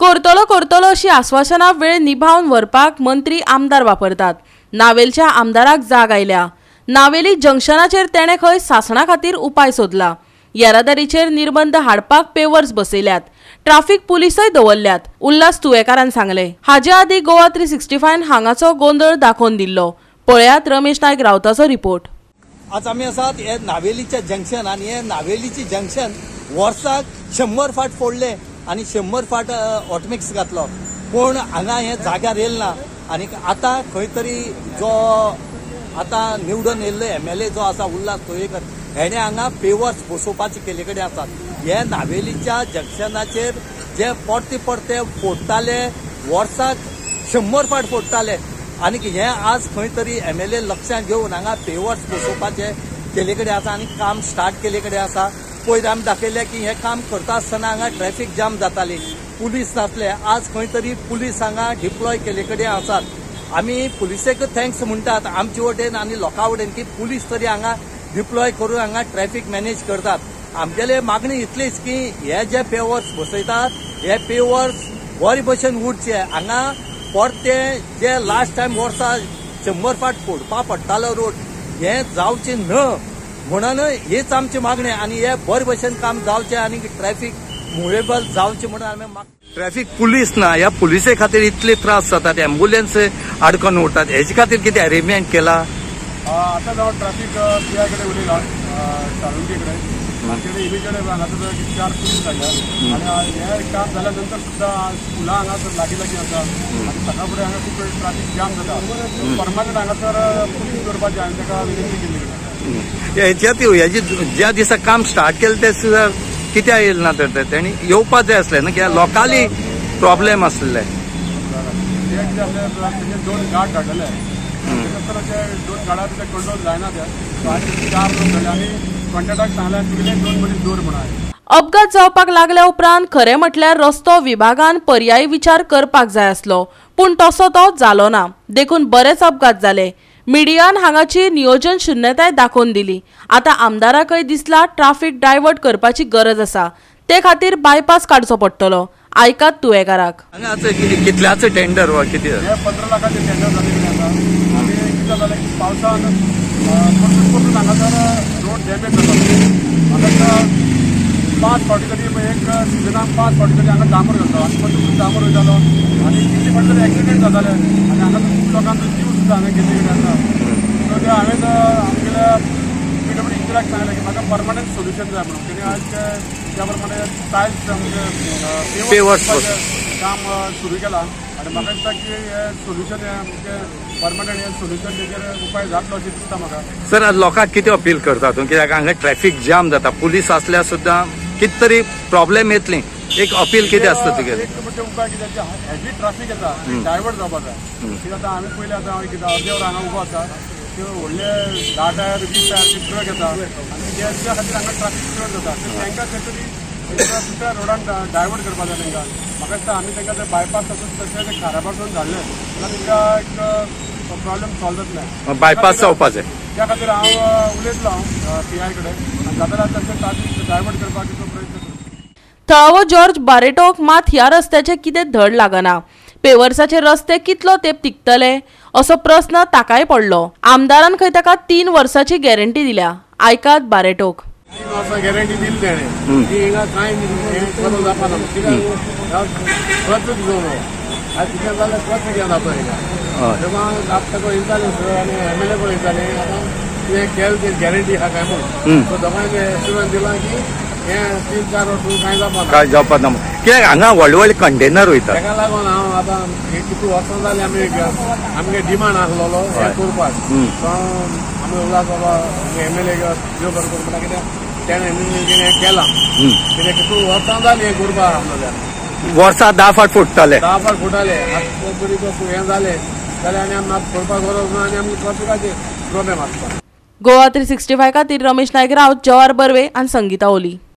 करतलो करतलो अशी आश्वासनां वेळ निभावन व्हरपाक मंत्री आमदार वापरतात। नावेलच्या आमदाराक जाग आयल्या। नावेली जंक्शनाचेर तेणे खंय सासणा खातीर उपाय सोदला। येरादारीचेर निर्बंध हाडपाक पेवर्स बसयल्यात। ट्राफिक पुलीसय दवरल्यात। उल्हास तुयेकारान सांगले। हाचे आदी गोवा 365 हांगाचो गोंधळ दाखोवन दिल्लो। पळयात रमेश नायक रावताचो रिपोर्ट। आज आमी आसात हे नावेलीचे जंक्शन आणि हे नावेलीचे जंक्शन वर्साक 100 फाट फोडले आणि 100 फाट ऑटोमिक्स घातलो, पण हांगा हे जाग्यार येयलना। आणि आता खंय तरी जो आता निवडून येयल्लो MLA जो आसा उल्हास तुयेकर हेणे हांगा पेवर्स बसोवपाचे केले कडेन आसात। हे नावेलीच्या जंक्शनाचेर जे पडते फोडटाले, वर्साक 100 फाट फोडटाले आणि हे आज खंय तरी MLA लक्षांत घेवन हांगा पेवर्स बसोवपाचे केले कडेन आसा आणि काम स्टार्ट केले कडेन आसा। पयलीं आमी दाखयलें की हे काम करता आसतना हांगा ट्रॅफिक जाम जाताली, पुलीस नासले। आज खंय तरी पुलीस हांगा डिप्लॉय केले कडेन आसात। आमी पुलिसेक थँक्स म्हणटात आमचे वटेन आणि लोकां वटेन की पुलीस तरी हांगा डिप्लॉय करून हांगा ट्रॅफिक मॅनेज करतात। आमगेले मागणी इतलीच की हे जे पेवर्स बसयतात हे पेवर्स बरे भशेन उरचे। हांगा परते जे लास्ट टायम वर्सा 100 फाट फोडपा पडटालो रोड हे जावचे न म्हणून हेच आमची मागणी आणि हे बरे भशेन काम जावचे आणि ट्रॅफिक मुवेबल जावचे म्हणून आमी ट्रॅफिक पुलीस ना, ह्या पुलिसे खातीर इतले त्रास जातात, एम्ब्युलन्स अडकून उरतात, हेचे खातीर कितें अरेंजमेंट केला? आता जाऊ ट्रॅफिक पीआय कडे उलयला साळुंके कडेन तांचे इमिजिएट हांगासर 4 पुलीस जाल्या आणि हे काम जाल्या नंतर सुद्धा स्कुलां हांगासर लागीं आसा आणि सकाळ फुडें हांगा खूब ट्रॅफिक जाम जाता। परमानंट हांगासर पुलीस दवरपाचें हांवें ताका विनंती केल्ली। हेजे ज्या दिसा काम स्टार्ट केलें ते सुद्दां कित्याक येयल ना तर तेणी येवपाक जाय आसलें ना, कित्याक लोकाली प्रॉब्लेम आसले। 2 गार्ड धाडले, 2 गार्डाचे कंट्रोल जायना ते 4 लोक झाले आणि कॉन्ट्रॅक्टाक सांगलें तुगेले 2 मनीस दवर म्हणून। अपघात जावपाक लागल्या उपरांत खरें म्हटल्यार रस्तो विभागान पर्यायी विचार करपाक जाय आसलो, पूण तसो तो जालो ना। देखून बरेच अपघात जाले। मिडियान हांगाची नियोजन शून्यताय दाखोवन दिली। आता आमदाराकय दिसला ट्रॅफिक डायवर्ट करपाची गरज आसा, ते खातीर बायपास काडचो पडटलो। आयकात तुयेकाराक। कितल्याचे टेंडर वा किती? 15 लाखाचे टेंडर जाल्ले आसा आणि कितें जालें की पावसान परतून हांगासर रोड डॅमेज जाता। हांगासर 5 फावटी तरी एक सिजनाक 5 फावटी तरी हांगा डांबर जाता आणि परतून डांबर वयतालो आणि कितले फावटी तरी एक्सिडेंट जाताले आणि हांगासर खूब लोकांचो जीव सुद्दां हांवें घेतले कडेन आसा। सो ते हांवें आमगेल्या PWD इंजिनियराक सांगलें की म्हाका परमनंट सोल्युशन जाय म्हणून। तेणी आज त्या प्रमाणे टायल्स म्हणजे पेवर्स काम सुरू केला आणि म्हाका दिसता की हे सोल्युशन म्हणजे परमनंट हे सोल्युशन तेजेर उपाय जातलो अशें दिसता म्हाका। सर लोकांक कितें अपील करता तूं, कित्याक हांगा ट्रॅफिक जाम जाता, पुलीस आसल्यार सुद्दां कितें तरी प्रॉब्लेम येतली, एक अपील कितें आसता तुगेलें? एक म्हणजे उपाय कितें हेवी ट्रॅफिक येता डायवर्ट जावपाक जाय। कित्याक आतां आमी पयलीं आतां हांव कितें अर्दे वर हांगा उबो आसा, त्यो व्हडले 10 टायर 20 टायरचे ट्रक येता आनी त्या खातीर हांगा ट्रॅफिक चड जाता। तांकां खंय तरी दुसऱ्या रोडान डायवर्ट करपाक जाय तांकां। म्हाका दिसता आमी तांकां ते बायपास आसून तशें ते खाऱ्यापासून धाडले जाल्यार तांकां एक प्रॉब्लेम सॉल्व जातले। बायपास जावपाक जाय त्या खातीर हांव उलयतलो PI कडेन आनी जाता जाल्यार तशें ट्रॅफिक डायवर्ट करपाचो प्रयत्न करतलो। थळावो जॉर्ज बारेटोक मात ह्या रस्त्याचे कितें धड लागना। पेवर्साचे रस्ते कितलो तेंप टिकतले असो प्रस्न ताकाय पडलो। आमदारान खंय ताका 3 वर्साची गॅरंटी दिल्या। आयकात बारेटोक। 3 वर्सां गॅरंटी दिली तेणें की हिंगा कांय बदल जावपाना, कित्याक खर्च घेवन आज कितें जालें खर्च घेवन जाता हिंगा। तेव्हा ताका येताले आनी MLA पण येताले, आतां कितें केलें तें गॅरंटी आहा काय म्हणून तो दोगांयनी एस्टिमेट दिला की हे 3-4 वर्स कांय जावपाना कित्याक हांगा व्हडले व्हडले कंटेनर वयता। ताका लागून हांव आतां कितू वर्सां जालीं आमगे डिमांड आसलेलो हे करपाक। आमी उल्हास बाबा MLA देव बरें करूं म्हणटा, कित्याक तेणें हें केलां कित्याक कितू वर्सां जालीं हें करपाक आसलें। वर्सा 10 फाट फुटताले 10 फाट फुटाले। आतां तरी हें जालें जाल्यार आनी आमी करपाक गरज ना आनी आमगे ट्रॅफिकाचे प्रॉब्लेम आसता। गोवा 365 खातीर रमेश नायक रावत, जवाहर बर्वे आनी संगीता ओली।